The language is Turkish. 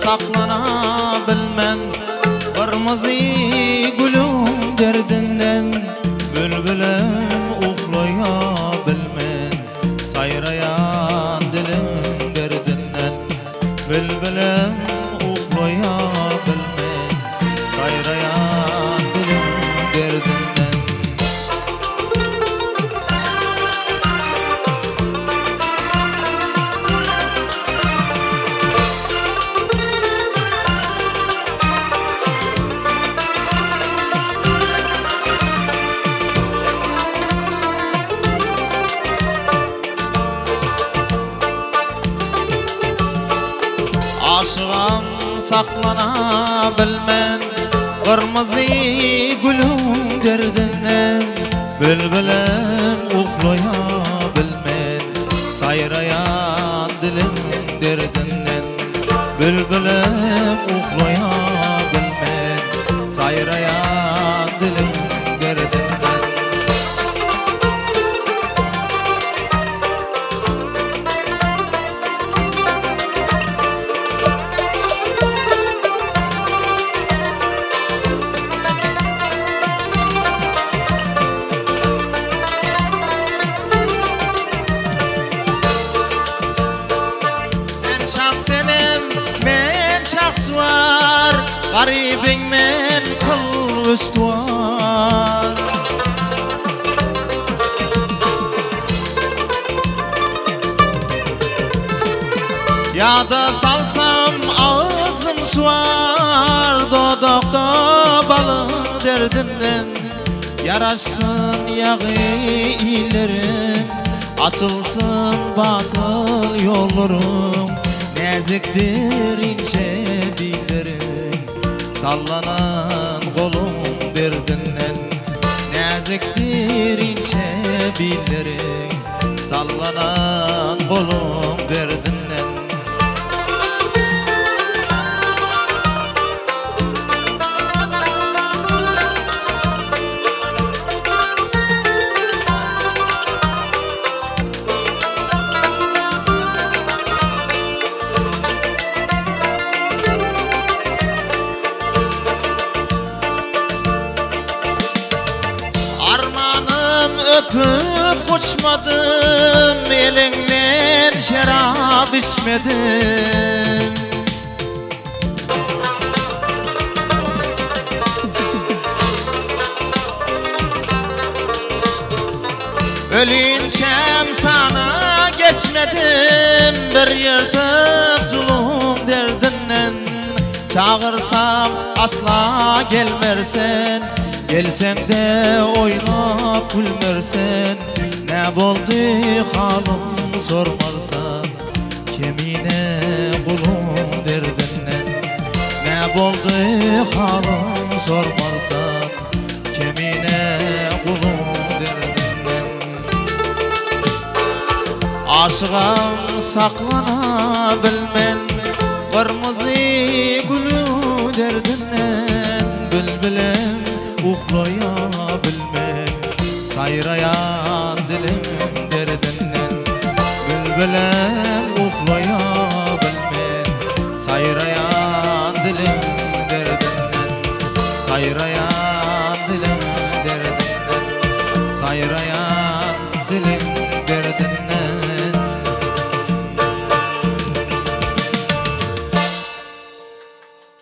saklana bilmen, kırmızı gülüm derdinden. Bülbülüm uxlaya bilmen, sayrayan dilim derdinden. Bülbülüm uxlaya bilmen, sayrayan dilim derdinden. Aşığım saklana bilmen, kırmızı gülüm derdinden. Bülbülüm uxlaya bilmen, sayrayan dilim derdinden. Bülbülüm uxlaya bilmen, sayrayan dilim derdinden. Şahsenim men şahsuar, garibin men kıl üstüvar. Yada salsam ağzım suar, dodakta balı derdinden. Yaraşsın yağı ilerim, açılsın batıl yollarım. Nezikdir ince dillerim, sallanan kolum derdinden. Nezikdir ince dillerim, sallanan kolum derdinden. Öpüp uçmadım, elinden şarap içmedim. Ölünçem sana geçmedim, bir yırtık zulüm derdinden. Çağırsam asla gelmersen, gelsen de oynap gülmersen. Ne boldu halım sormarsan, kemine kulum derdinden. Ne boldu halım sormarsan, kemine kulum derdinden. Aşığım saklana bilmen, kırmızı gülü derdinden. Bülbülüm uxlaya bilmen, sayrayan dilim derdinden. Bülbülüm uxlaya bilmen, sayrayan dilim derdinden. Sayrayan dilim derdinden, sayrayan dilim